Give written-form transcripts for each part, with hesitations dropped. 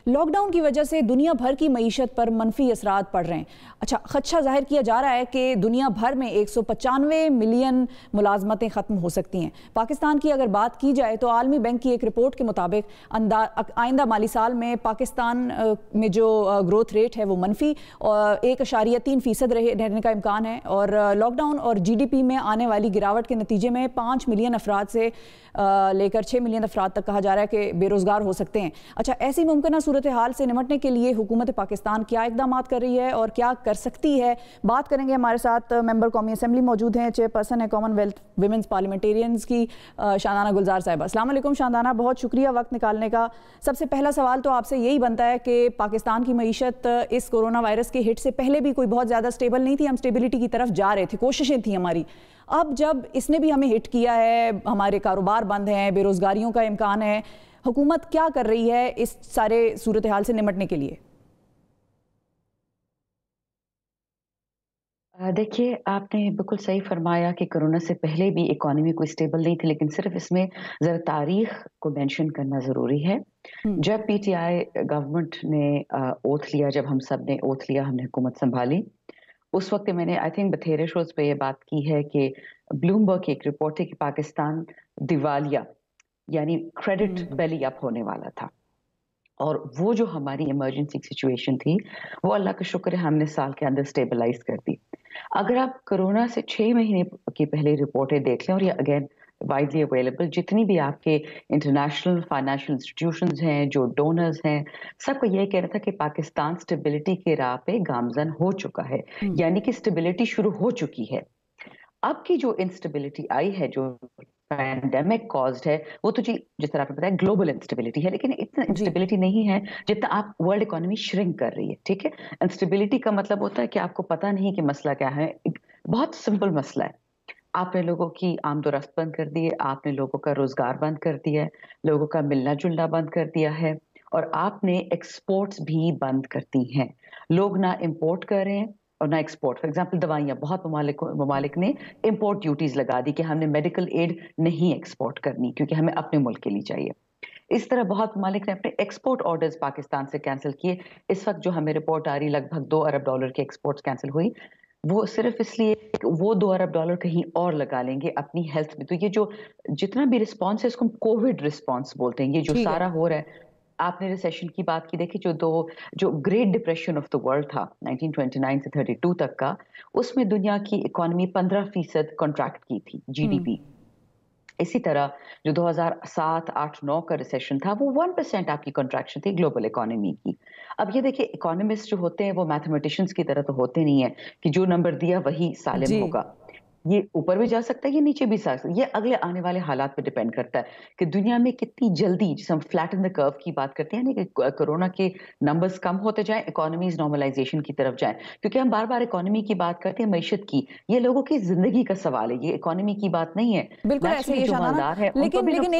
Lock down کی وجہ سے دنیا بھر کی معیشت پر منفی اثرات پڑ رہے ہیں. اچھا، خدشہ ظاہر کیا جا رہا ہے کہ دنیا بھر میں 195 ملین ملازمتیں ختم ہو سکتی ہیں. پاکستان کی اگر بات کی جائے تو عالمی بینک کی ایک رپورٹ کے مطابق آئندہ مالی سال میں پاکستان میں جو گروتھ ریٹ ہے وہ منفی 1.3% رہنے کا امکان ہے، اور لاک ڈاؤن اور جی ڈی پی میں آنے والی گراوٹ کے نتیجے میں 5 ملین افراد سے لے کر 6 ملین افراد تک کہا جا رہا ہے کہ بے روزگار ہو سکتے ہیں. اچھا، ایسی ممکنہ صورتحال سے نمٹنے کے لیے حکومت پاکستان کیا اقدامات کر رہی ہے اور کیا کر سکتی ہے؟ بات کریں گے. ہمارے ساتھ ممبر قومی اسمبلی موجود ہیں، چیئر پرسن ہے کامن ویلتھ ویمنز پارلیمنٹیرینز کی شاندانہ گلزار صاحبہ. السلام علیکم شاندانہ، بہت شکریہ وقت نکالنے کا. سب سے پہلا سوال تو آپ سے یہی بنتا ہے کہ پاکستان کی معیشت اس کورونا وائرس کے ہٹ سے پہلے بھی کوئی بہت زیادہ سٹیبل نہیں تھی، ہم سٹیبلٹی کی طرف جا رہے تھے، کوششیں تھیں ہماری. اب جب اس نے بھی ہمیں ہٹ کیا ہے، ہمارے کاروبار بند ہیں، بے روزگاریوں کا امکان ہے، حکومت کیا کر رہی ہے اس سارے صورتحال سے نمٹنے کے لیے؟ دیکھیے، آپ نے بالکل صحیح فرمایا کہ کورونا سے پہلے بھی اکانومی کوئی سٹیبل نہیں تھی، لیکن صرف اس میں ذرا تاریخ کو مینشن کرنا ضروری ہے. جب پی ٹی آئی گورنمنٹ نے اوتھ لیا، جب ہم سب نے اوتھ لیا، ہم نے حکومت سنبھالی، اس وقت میں نے آئی تھنک بتھیرے شوز پہ یہ بات کی ہے کہ بلومبرگ کی ایک رپورٹ ہے کہ پاکستان دیوالیہ یعنی کریڈٹ بیلی اپ ہونے والا تھا، اور وہ جو ہماری ایمرجنسی سچویشن تھی وہ اللہ کا شکر ہے ہم نے سال کے اندر سٹیبلائز کر دی. اگر آپ کورونا سے 6 مہینے کی پہلے رپورٹیں دیکھ لیں، اور یہ اگین وائڈلی اویلیبل، جتنی بھی آپ کے انٹرنیشنل فائنینشیل انسٹیٹیوشنز ہیں، جو ڈونرز ہیں، سب کو یہ کہنا تھا کہ پاکستان سٹیبلٹی کے راہ پہ گامزن ہو چکا ہے، یعنی کہ سٹیبلٹی شروع ہو چکی ہے. اب کی جو انسٹیبلٹی آئی ہے، جو پینڈیمک کازڈ ہے، وہ تو جی جس طرح آپ نے بتایا گلوبل انسٹیبلٹی ہے، لیکن اتنا انسٹیبلٹی نہیں ہے جتنا آپ ورلڈ اکانومی شرنک کر رہی ہے. ٹھیک ہے، انسٹیبلٹی کا مطلب ہوتا ہے کہ آپ کو پتہ نہیں کہ مسئلہ کیا ہے. بہت سمپل مسئلہ ہے، آپ نے لوگوں کی آمد و رفت بند کر دی ہے، آپ نے لوگوں کا روزگار بند کر دیا ہے، لوگوں کا ملنا جلنا بند کر دیا ہے، اور آپ نے ایکسپورٹس بھی بند کر دی ہیں. لوگ نہ امپورٹ کر رہے ہیں اور نہ ایکسپورٹ. فار ایگزامپل دوائیاں، بہت ممالک نے امپورٹ ڈیوٹیز لگا دی کہ ہم نے میڈیکل ایڈ نہیں ایکسپورٹ کرنی کیونکہ ہمیں اپنے ملک کے لیے چاہیے. اس طرح بہت ممالک نے اپنے ایکسپورٹ آرڈرز پاکستان سے کینسل کیے. اس وقت جو ہمیں رپورٹ آ رہی لگ بھگ $2 ارب کے ایکسپورٹس کینسل ہوئی، وہ صرف اس لیے کہ وہ $2 ارب کہیں اور لگا لیں گے اپنی ہیلتھ میں. تو یہ جو جتنا بھی رسپانس ہے اس کو ہم کووڈ رسپانس بولتے ہیں. یہ جو سارا ہو رہا ہے، آپ نے ریسیشن کی بات کی، دیکھیں جو great depression of the world تھا 1929 سے 32 تک کا، اس میں دنیا کی اکانومی 15% کنٹریکٹ کی تھی، جی ڈی پی. اسی طرح جو 2007 8 9 کا ریسیشن تھا، وہ 1% آپ کی کنٹریکشن تھی گلوبل اکانومی کی. اب یہ دیکھیں، اکانومسٹ جو ہوتے ہیں وہ میتھمیٹیشنز کی طرح تو ہوتے نہیں ہیں کہ جو نمبر دیا وہی سالم ہوگا. یہ اوپر بھی جا سکتا ہے، یہ نیچے بھی جا سکتا ہے. یہ اگلے آنے والے حالات پہ ڈیپینڈ کرتا ہے کہ دنیا میں کتنی جلدی، جسے ہم فلیٹن دا کرو کی بات کرتے ہیں، یعنی کہ کورونا کے نمبرز کم ہوتے جائیں، اکانومیز نارملائزیشن کی طرف جائیں. کیونکہ ہم بار بار اکانومی کی بات کرتے ہیں، معیشت کی، یہ لوگوں کی زندگی کا سوال ہے، یہ اکانومی کی بات نہیں ہے. بالکل ایسے ہی شاندانہ. لیکن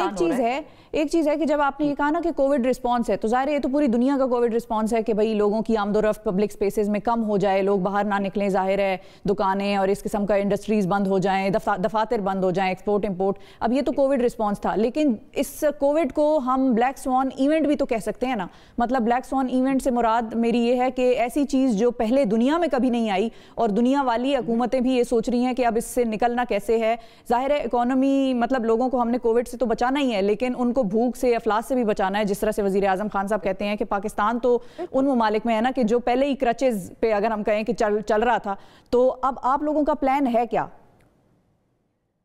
ایک چیز ہے کہ جب آپ نے یہ کہا نا کہ کووڈ رسپانس ہے، تو ظاہر ہے یہ تو پوری دنیا کا کووڈ رسپانس ہے کہ بھئی لوگوں کی آمد و رفت پبلک سپیسز میں کم ہو جائے، لوگ باہر نہ نکلیں، ظاہر ہے دکانیں اور اس قسم کا انڈسٹریز بند ہو جائیں، دفاتر بند ہو جائیں، ایکسپورٹ امپورٹ. اب یہ تو کووڈ رسپانس تھا، لیکن اس کووڈ کو ہم بلیک سوان ایونٹ بھی تو کہہ سکتے ہیں نا. مطلب بلیک سوان ایونٹ سے مراد میری یہ ہے کہ ایسی چیز جو پہلے دنیا میں کبھی نہیں آئی، اور دنیا والی حکومتیں بھی یہ سوچ رہی ہیں کہ اب اس سے نکلنا کیسے ہے. ظاہر ہے اکانومی، مطلب لوگوں کو ہم نے کووڈ سے تو بچانا ہی ہے، لیکن ان کو بھوک سے، افلاس سے بھی بچانا ہے. جس طرح سے وزیر اعظم خان صاحب کہتے ہیں کہ پاکستان تو ان ممالک میں ہے نا کہ جو پہلے ہی کرچز پہ اگر ہم کہیں کہ چل رہا تھا. تو اب آپ لوگوں کا پلان ہے کیا؟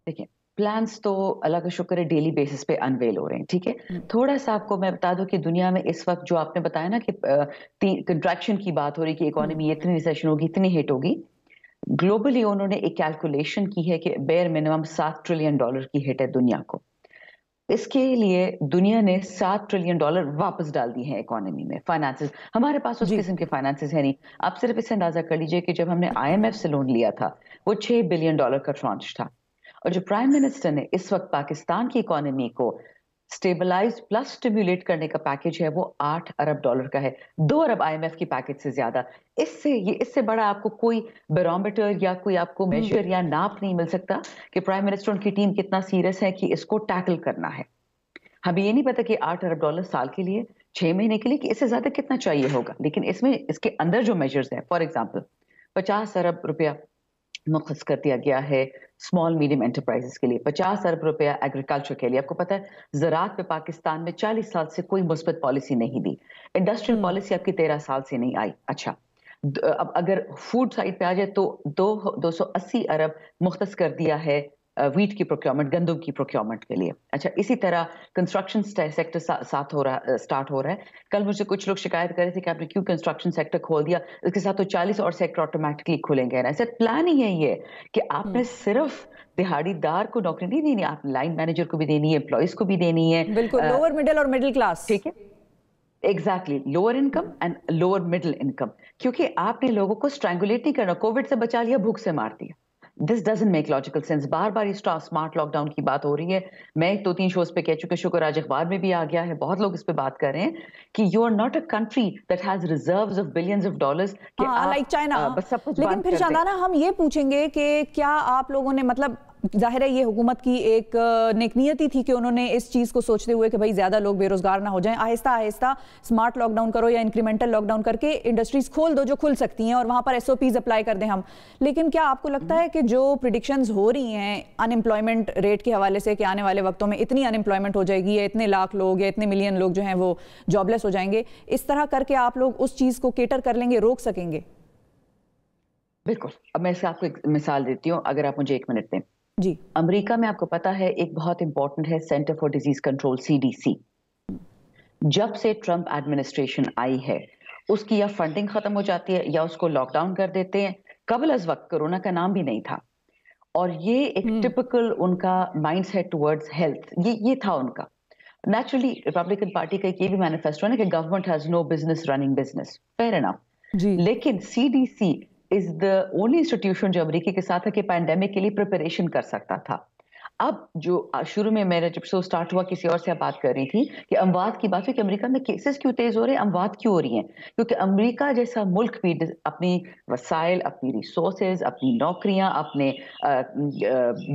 دیکھیں، پلانز تو اللہ کا شکر ہے ڈیلی بیسس پہ انویل ہو رہے ہیں. ٹھیک ہے، تھوڑا سا آپ کو میں بتا دوں کہ دنیا میں اس وقت جو آپ نے بتایا نا کہ کنٹریکشن کی بات ہو رہی کہ اکانومی اتنی ریسیشن ہوگی، اتنی ہٹ ہوگی، گلوبلی انہوں نے ایک کیلکولیشن کی ہے کہ بیئر منیمم $7 ٹریلین کی ہٹ ہے دنیا کو. اس کے لیے دنیا نے $7 ٹریلین واپس ڈال دی ہیں اکانومی میں. فائنانسز ہمارے پاس اس قسم کے فائنانسز ہیں نہیں. آپ صرف اس سے اندازہ کر لیجئے کہ جب ہم نے IMF سے لون لیا تھا وہ $6 بلین کا ٹرانچ تھا، اور جو پرائم منسٹر نے اس وقت پاکستان کی اکانومی کو سٹیبلائز پلس سٹیمولیٹ کرنے کا پیکج ہے وہ $8 ارب کا ہے، 2 ارب IMF کی پیکج سے زیادہ. اس سے بڑا آپ کو کوئی بیرومیٹر یا کوئی آپ کو میجر یا ناپ نہیں مل سکتا کہ پرائم منسٹر ان کی ٹیم کتنا سیریس ہے کہ اس کو ٹیکل کرنا ہے. ہمیں یہ نہیں پتا کہ $8 ارب سال کے لیے 6 مہینے کے لیے کہ اس سے زیادہ کتنا چاہیے ہوگا. لیکن اس میں اس کے اندر جو میجرز ہیں, فار ایگزامپل 50 ارب روپیہ مختص کر دیا گیا ہے اسمال میڈیم انٹرپرائزز کے لیے, 50 ارب روپیہ ایگریکلچر کے لیے. آپ کو پتا ہے زراعت پہ پاکستان میں 40 سال سے کوئی مثبت پالیسی نہیں دی, انڈسٹریل پالیسی آپ کی 13 سال سے نہیں آئی. اچھا, اب اگر فوڈ سائڈ پہ آ جائے تو 280 ارب مختص کر دیا ہے ویٹ کی پروکیورمنٹ, گندم کی پروکیورمنٹ کے لیے. اچھا, اسی طرح کنسٹرکشن سیکٹر ساتھ سٹارٹ ہو رہا ہے. کل مجھے کچھ لوگ شکایت کر رہے تھے کہ آپ نے کیوں کنسٹرکشن سیکٹر کھول دیا, اس کے ساتھ تو 40 اور سیکٹر آٹومیٹکلی کھلیں گے. ایسا پلان ہی ہے یہ کہ آپ نے صرف دہاڑی دار کو نوکری نہیں دینی, آپ لائن مینیجر کو بھی دینی ہے, امپلائیز کو بھی دینی ہے. بالکل, لوور مڈل اور مڈل کلاس. ٹھیک ہے, exactly, lower income and lower middle income, کیونکہ آپ نے لوگوں کو اسٹرینگولیٹ نہیں کرنا. کووڈ سے بچا لیا, بھوک سے مار دیا. This doesn't make logical sense. بار بار اسمارٹ لاک ڈاؤن کی بات ہو رہی ہے, میں 2-3 شوز پہ کہہ چکے, شکر آج اخبار میں بھی آ گیا ہے, بہت لوگ اس پہ بات کر رہے ہیں کہ you are not a country that has reserves of billions of dollars, like China. بس سب کچھ. لیکن پھر شاندانہ ہم یہ پوچھیں گے کہ کیا آپ لوگوں نے, مطلب ظاہر ہے یہ حکومت کی ایک نیک نیتی تھی کہ انہوں نے اس چیز کو سوچتے ہوئے کہ بھائی زیادہ لوگ بے روزگار نہ ہو جائیں, آہستہ آہستہ اسمارٹ لاک ڈاؤن کرو یا انکریمنٹل لاک ڈاؤن کر کے انڈسٹریز کھول دو جو کھل سکتی ہیں, اور وہاں پر SOPs اپلائی کر دیں ہم. لیکن کیا آپ کو لگتا ہے کہ جو پریڈکشنز ہو رہی ہیں ان امپلائمنٹ ریٹ کے حوالے سے کہ آنے والے وقتوں میں اتنی ان امپلائمنٹ ہو جائے گی یا اتنے لاکھ لوگ یا اتنے ملین لوگ جو ہیں وہ جاب لیس ہو جائیں گے, اس طرح کر کے آپ لوگ اس چیز کو کیٹر کر لیں گے, روک سکیں گے؟ بالکل. اب میں سے آپ کو ایک مثال دیتی ہوں, اگر آپ مجھے 1 منٹ دیں. جی, امریکہ میں آپ کو پتا ہے ایک بہت امپورٹنٹ ہے centre for disease control, CDC. جب سے ٹرمپ ایڈمنسٹریشن آئی ہے اس کی یا فنڈنگ ختم ہو جاتی ہے یا اس کو لاک ڈاؤن کر دیتے ہیں. قبل از وقت کرونا کا نام بھی نہیں تھا, اور یہ ایک ٹپکل ان کا مائنڈ سیٹ ٹورڈز ہیلتھ, یہ تھا ان کا. نیچرلی ریپبلکن پارٹی کا یہ بھی مینیفیسٹو ہے نا کہ government has no business running business, fair enough. لیکن CDC is the only institution جو امریکی کے ساتھ ہے کہ پینڈیمک کے لیے پریپریشن کر سکتا تھا. اب جو شروع میں میرا جب شو سٹارٹ ہوا کسی اور سے بات کر رہی تھی کہ اموات کی بات ہوئی کہ امریکہ میں کیسز کیوں تیز ہو رہے ہیں, اموات کیوں ہو رہی ہیں, کیونکہ امریکہ جیسا ملک بھی اپنی وسائل, اپنی ریسورسز, اپنی نوکریاں, اپنے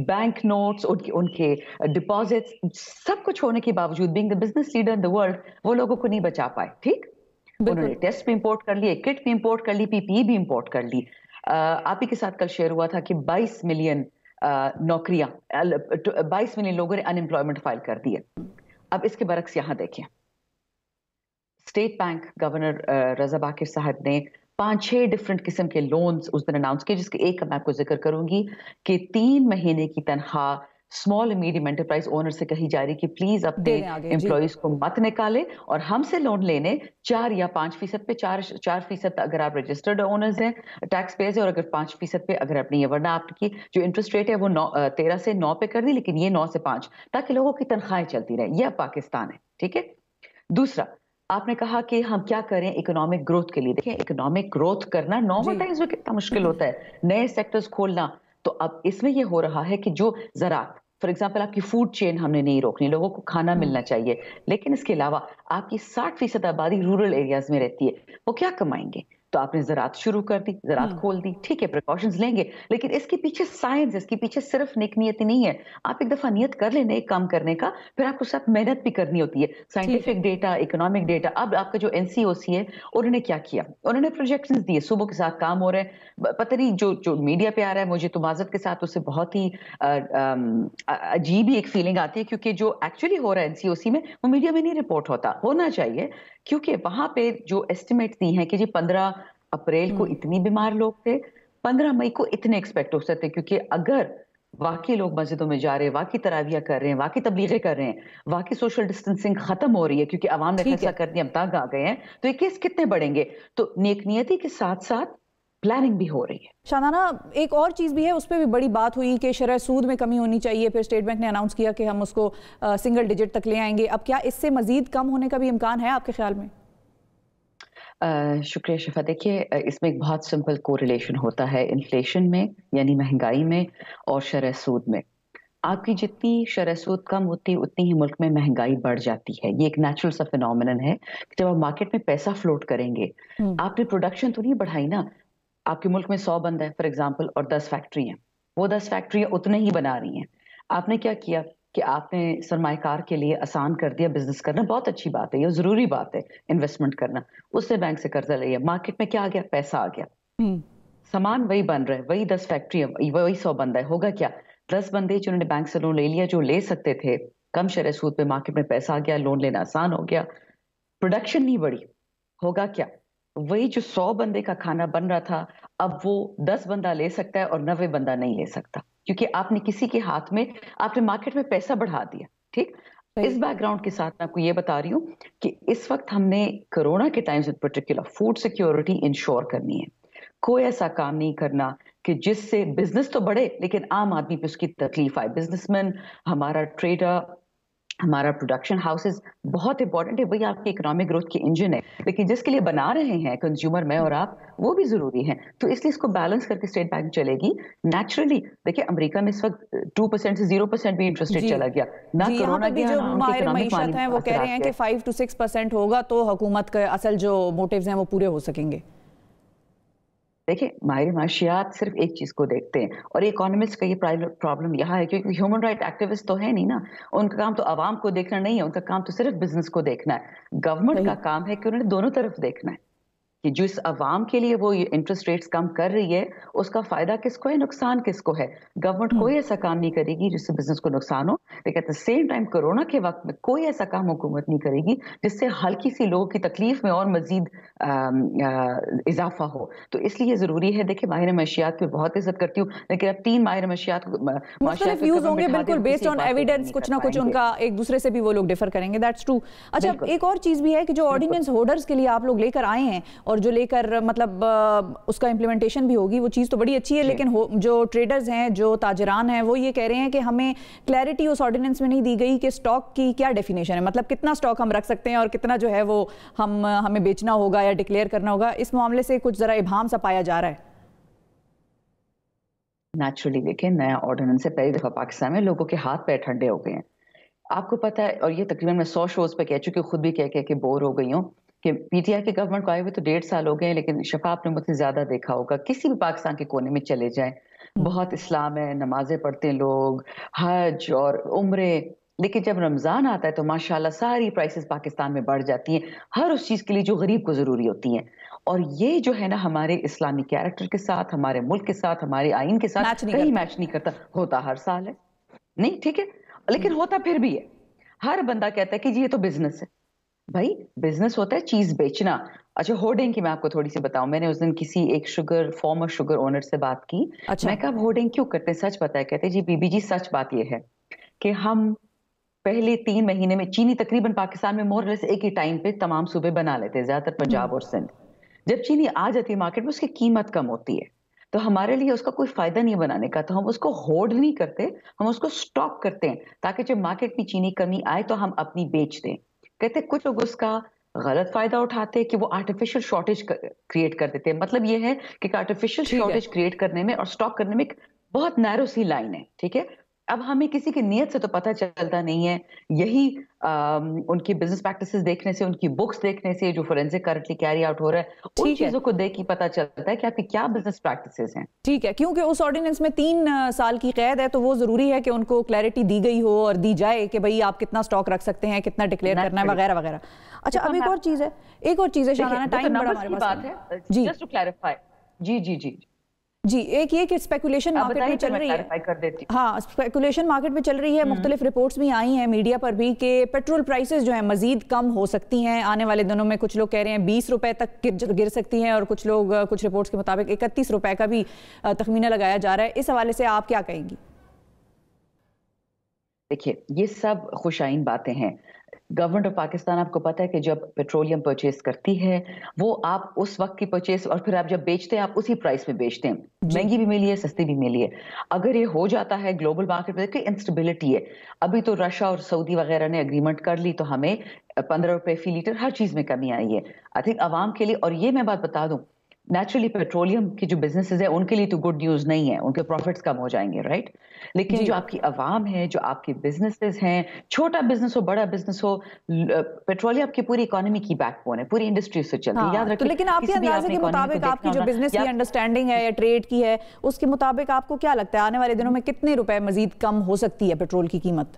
بینک نوٹس, ان کے ڈپازٹس, سب کچھ ہونے کے باوجود being the business leader in the world, وہ لوگوں کو نہیں بچا پائے. ٹھیک, انہوں نے ٹیسٹ بھی امپورٹ کر لیے, کٹ بھی امپورٹ کر لی, PPE بھی امپورٹ کر لی. آپ ہی کے ساتھ کل شیئر ہوا تھا کہ 22 ملین نوکریاں, 22 ملین لوگوں نے ان امپلائمنٹ فائل کر دی ہے. اب اس کے برعکس یہاں دیکھیں, اسٹیٹ بینک گورنر رضا باکر صاحب نے 5-6 ڈفرنٹ قسم کے لونز اس دن اناؤنس کیے, جس کے ایک میں آپ کو ذکر کروں گی کہ 3 مہینے کی تنخواہ small and medium enterprise owner سے کہی جا رہی کہ پلیز اپنے امپلائیز کو مت نکالے اور ہم سے لون لینے 4 یا 5% پہ, 4% اگر آپ رجسٹرڈ اونرز ہیں, ٹیکس پیز ہے, اور اگر 5% پہ اگر اپنی, ورنہ آپ کی جو انٹرسٹ ریٹ ہے وہ 13 سے 9 پہ کر دی, لیکن یہ 9 سے 5, تاکہ لوگوں کی تنخواہیں چلتی رہیں. یہ پاکستان ہے. ٹھیک ہے. دوسرا, آپ نے کہا کہ ہم کیا کریں اکنامک گروتھ کے لیے. دیکھیں, اکنامک گروتھ کرنا نارمل ٹائمز میں کتنا مشکل ہوتا ہے, نئے سیکٹرز کھولنا. تو اب اس میں یہ ہو رہا ہے کہ جو زراعت, فار ایگزامپل آپ کی فوڈ چین ہم نے نہیں روکنی, لوگوں کو کھانا ملنا چاہیے, لیکن اس کے علاوہ آپ کی 60% آبادی رورل ایریاز میں رہتی ہے, وہ کیا کمائیں گے؟ تو آپ نے زراعت شروع کر دی, زراعت کھول دی. ٹھیک ہے, پریکاشنز لیں گے, لیکن اس کے پیچھے سائنس, اس کے پیچھے صرف نیک نیت نہیں ہے. آپ ایک دفعہ نیت کر لیں ایک کام کرنے کا, پھر آپ کو ساتھ محنت بھی کرنی ہوتی ہے, سائنٹیفک ڈیٹا, اکنامک ڈیٹا. اب آپ کا جو NCOC ہے انہوں نے کیا کیا, انہوں نے پروجیکشنز دیے, صوبوں کے ساتھ کام ہو رہے ہیں. پتہ نہیں جو میڈیا پہ آ رہا ہے, مجھے تو معذرت کے ساتھ اس سے بہت ہی عجیب ہی ایک فیلنگ آتی ہے, کیونکہ جو ایکچولی ہو رہا ہے NCOC میں وہ میڈیا میں نہیں رپورٹ ہونا چاہیے, کیونکہ وہاں پہ جو ایسٹیمیٹ دی ہیں کہ جی 15 اپریل کو اتنی بیمار لوگ تھے, 15 مئی کو اتنے ایکسپیکٹ ہو سکتے, کیونکہ اگر واقعی لوگ مسجدوں میں جا رہے ہیں, واقعی تراویح کر رہے ہیں, واقعی تبلیغیں کر رہے ہیں, واقعی سوشل ڈسٹینسنگ ختم ہو رہی ہے کیونکہ عوام نے فیصلہ کر دیا, ہم تنگ آ گئے ہیں, تو یہ کیس کتنے بڑھیں گے. تو نیک نیتی کے ساتھ ساتھ پلاننگ بھی ہو رہی ہے. شاندانہ, ایک اور چیز بھی ہے, اس پہ بھی بڑی بات ہوئی کہ شرح سود میں کمی ہونی چاہیے. پھر اسٹیٹ بینک نے اناؤنس کیا کہ ہم اس کو سنگل ڈیجٹ تک لے آئیں گے. اب کیا اس سے مزید کم ہونے کا بھی امکان ہے آپ کے خیال میں؟ شکریہ شفا. دیکھیے, اس میں ایک بہت سمپل کوریلیشن ہوتا ہے انفلیشن میں, یعنی مہنگائی میں, اور شرح سود میں. آپ کی جتنی شرح سود کم ہوتی ہے اتنی ہی ملک میں مہنگائی بڑھ جاتی ہے. یہ ایک نیچرل سا فینومینن ہے کہ جب آپ مارکیٹ میں پیسہ فلوٹ کریں گے, آپ نے پروڈکشن تو نہیں بڑھائی نا. آپ کے ملک میں 100 بندہ ہے فار ایگزامپل, اور 10 فیکٹری ہیں, وہ 10 فیکٹریاں اتنے ہی بنا رہی ہیں. آپ نے کیا کیا, کہ آپ نے سرمایہ کار کے لیے آسان کر دیا بزنس کرنا، بہت اچھی بات ہے، یہ ضروری بات ہے انویسٹمنٹ کرنا. اس سے بینک سے قرضہ لیا، مارکیٹ میں کیا آ گیا؟ پیسہ آ گیا. سامان وہی بن رہا ہے، وہی 10 فیکٹری ہے، وہی 100 بندہ ہے. ہوگا کیا؟ 10 بندے جنہوں نے بینک سے لون لے لیا، جو لے سکتے تھے کم شرح سود پہ، مارکیٹ میں پیسہ آ گیا، لون لینا آسان ہو گیا، پروڈکشن نہیں بڑھی. ہوگا کیا؟ وہی جو 100 بندے کا کھانا بن رہا تھا، اب وہ 10 بندہ لے سکتا ہے اور 90 بندہ نہیں لے سکتا، کیونکہ آپ نے کسی کے ہاتھ میں، آپ نے مارکیٹ میں پیسہ بڑھا دیا. ٹھیک. اس بیک گراؤنڈ کے ساتھ میں آپ کو یہ بتا رہی ہوں کہ اس وقت ہم نے کرونا کے times in particular food security ensure کرنی ہے. کوئی ایسا کام نہیں کرنا کہ جس سے بزنس تو بڑھے لیکن عام آدمی پہ اس کی تکلیف آئے. بزنس مین، ہمارا ٹریڈر، ہمارا پروڈکشن ہاؤسز بہت امپورٹنٹ ہے، وہی آپ کی اکنامک گروتھ کی انجن ہے. لیکن جس کے لیے بنا رہے ہیں کنزیومر، میں اور آپ، وہ بھی ضروری ہیں. تو اس لیے اس کو بیلنس کر کے اسٹیٹ بینک چلے گی. نیچرلی دیکھیں امریکہ میں اس وقت 2% سے 0% بھی انٹرسٹ ریٹ چلا گیا، نہ کرونا گیا نہ ان کے اکنامک معیشت ہیں وہ کہہ رہے ہیں کہ 5 to 6% ہوگا تو حکومت کے اصل جو موٹیوز ہیں وہ پورے ہو سکیں گے. دیکھیں ماہر معاشیات صرف ایک چیز کو دیکھتے ہیں، اور اکانومسٹ کا یہ پرابلم یہاں ہے کیونکہ ہیومن رائٹ ایکٹیوسٹ تو ہے نہیں نا، ان کا کام تو عوام کو دیکھنا نہیں ہے، ان کا کام تو صرف بزنس کو دیکھنا ہے. گورنمنٹ کا کام ہے کہ انہوں نے دونوں طرف دیکھنا ہے کہ جو اس عوام کے لیے وہ انٹرسٹ ریٹس کم کر رہی ہے، اس کا فائدہ کس کو ہے، نقصان کس کو ہے. گورنمنٹ کوئی ایسا کام نہیں کرے گی جس سے بزنس کو نقصان ہو، لیکن at the same time corona کے وقت میں کوئی ایسا کام حکومت نہیں کرے گی جس سے ہلکی سی لوگوں کی تکلیف میں اور مزید اضافہ ہو. تو اس لیے ضروری ہے. دیکھیں ماہر معاشیات کی بہت عزت کرتی ہوں، لیکن اب 3 ماہر معاشیات مختلف ویوز ہوں گے، بالکل بیسڈ آن ایویڈنس، کچھ نہ کچھ ان کا ایک دوسرے سے بھی وہ لوگ ڈیفر کریں گے. That's true. اچھا ایک اور چیز بھی ہے کہ جو آرڈیننس ہولڈرز کے لیے آپ لوگ لے کر آئے ہیں اور جو لے کر مطلب اس کا امپلیمنٹیشن بھی ہوگی، وہ چیز تو بڑی اچھی ہے، لیکن جو ٹریڈرز ہیں، جو تاجران ہیں، وہ یہ کہہ رہے ہیں کہ ہمیں کلیئرٹی اس آرڈیننس میں نہیں دی گئی کہ سٹاک کی کیا ڈیفینیشن ہے، مطلب کتنا سٹاک ہم رکھ سکتے ہیں اور کتنا جو ہے وہ ہمیں بیچنا ہوگا یا ڈکلیئر کرنا ہوگا. اس معاملے سے کچھ ذرا ابہام سا پایا جا رہا ہے. نیچرلی دیکھیں نیا آرڈیننس سے پہلی دفعہ پاکستان میں لوگوں کے ہاتھ پیر ٹھنڈے ہو گئے ہیں. آپ کو پتا ہے، اور یہ تقریباً میں 100 شوز پہ کہہ چکی ہوں، خود بھی کہہ کے بور ہو گئی ہوں، کہ پی ٹی آئی کے گورنمنٹ کو آئے ہوئے تو 1.5 سال ہو گئے ہیں، لیکن شفا آپ نے مجھ سے زیادہ دیکھا ہوگا. کسی بھی پاکستان کے کونے میں چلے جائیں، بہت اسلام ہے، نمازیں پڑھتے ہیں لوگ، حج اور عمرے، لیکن جب رمضان آتا ہے تو ماشاءاللہ ساری پرائسز پاکستان میں بڑھ جاتی ہیں، ہر اس چیز کے لیے جو غریب کو ضروری ہوتی ہیں. اور یہ جو ہے نا ہمارے اسلامی کیریکٹر کے ساتھ، ہمارے ملک کے ساتھ، ہمارے آئین کے ساتھ کہیں میچ نہیں کرتا. ہوتا ہر سال ہے نہیں، ٹھیک ہے، لیکن ہوتا پھر بھی ہے. ہر بندہ کہتا ہے کہ جی یہ تو بزنس ہے. بھائی بزنس ہوتا ہے چیز بیچنا. اچھا ہورڈنگ کی میں آپ کو تھوڑی سی بتاؤں. میں نے اس دن کسی ایک فارمر شوگر اونر سے بات کی. میں کہا ہورڈنگ کیوں کرتے ہیں؟ سچ پتا ہے. کہتے جی بی بی جی سچ بات یہ ہے کہ ہم پہلے 3 مہینے میں چینی تقریباً پاکستان میں مور لیس ایک ہی ٹائم پہ تمام صوبے بنا لیتے ہیں، زیادہ تر پنجاب اور سندھ. جب چینی آ جاتی ہے مارکیٹ میں اس کی قیمت کم ہوتی ہے، تو ہمارے لیے اس کا کوئی فائدہ نہیں بنانے کا، تو ہم اس کو ہولڈ نہیں کرتے، ہم اس کو سٹاک کرتے ہیں تاکہ جب مارکیٹ میں چینی کمی آئے تو ہم اپنی بیچ دیں. کہتے کچھ لوگ اس کا غلط فائدہ اٹھاتے کہ وہ آرٹیفیشل شارٹیج کریٹ کر دیتے ہیں. مطلب یہ ہے کہ آرٹیفیشل شارٹیج کریٹ کرنے میں اور سٹاک کرنے میں ایک بہت نیرو سی لائن ہے. ٹھیک ہے، اب ہمیں کسی کی نیت سے تو پتہ چلتا نہیں ہے. یہی ان کی بزنس پریکٹسز دیکھنے سے، ان کی بکس دیکھنے سے، جو فورینسک کرنٹلی کیری آؤٹ ہو رہا ہے، ان چیزوں کو دیکھ کے پتہ چلتا ہے کہ آپ کی کیا بزنس پریکٹسز ہیں. ٹھیک ہے، کیونکہ اس آرڈیننس میں 3 سال کی قید ہے تو وہ ضروری ہے کہ ان کو کلیئرٹی دی گئی ہو اور دی جائے کہ بھئی آپ کتنا سٹاک رکھ سکتے ہیں، کتنا ڈکلیئر کرنا ہے، وغیرہ وغیرہ. اچھا اب ایک اور چیز ہے شاہانہ، ٹائم بڑا ہمارے پاس بات ہے. Just to clarify. جی ایک یہ کہ اسپیکولیشن مارکیٹ میں چل رہی ہے. ہاں، اسپیکولیشن مارکیٹ میں چل رہی ہے. مختلف رپورٹس بھی آئی ہیں میڈیا پر بھی کہ پیٹرول پرائسز جو ہیں مزید کم ہو سکتی ہیں آنے والے دنوں میں. کچھ لوگ کہہ رہے ہیں 20 روپے تک گر سکتی ہیں، اور کچھ لوگ کچھ رپورٹس کے مطابق 31 روپے کا بھی تخمینہ لگایا جا رہا ہے. اس حوالے سے آپ کیا کہیں گی؟ دیکھیے یہ سب خوش آئین باتیں ہیں. گورنمنٹ آف پاکستان آپ کو پتا ہے کہ جب پیٹرولیم پرچیز کرتی ہے وہ آپ اس وقت کی پرچیز، اور پھر آپ جب بیچتے ہیں آپ اسی پرائس میں بیچتے ہیں. مہنگی بھی ملی ہے، سستی بھی ملی ہے. اگر یہ ہو جاتا ہے گلوبل مارکیٹ میں کہ انسٹیبلٹی ہے، ابھی تو رشیا اور سعودی وغیرہ نے اگریمنٹ کر لی تو ہمیں 15 روپے فی لیٹر ہر چیز میں کمی آئی ہے. آئی تھنک عوام کے لیے، اور یہ میں بات بتا دوں، نیچرلی پیٹرولیم کی جو بزنسز ہیں ان کے لیے تو گڈ نیوز نہیں ہے، ان کے پروفٹس کم ہو جائیں گے، رائٹ. لیکن جو آپ کی عوام ہے، جو آپ کی بزنسز ہیں، چھوٹا بزنس ہو بڑا بزنس ہو، پیٹرولیم آپ کی پوری اکانومی کی بیک بون ہے، پوری انڈسٹری سے چلتی ہے. یاد رکھیں. لیکن آپ کے اندازے کے مطابق آپ کی جو بزنس کی انڈرسٹینڈنگ ہے یا ٹریڈ کی ہے، اس کے مطابق آپ کو کیا لگتا ہے آنے والے دنوں میں کتنے روپے مزید کم ہو سکتی ہے پیٹرول کی قیمت؟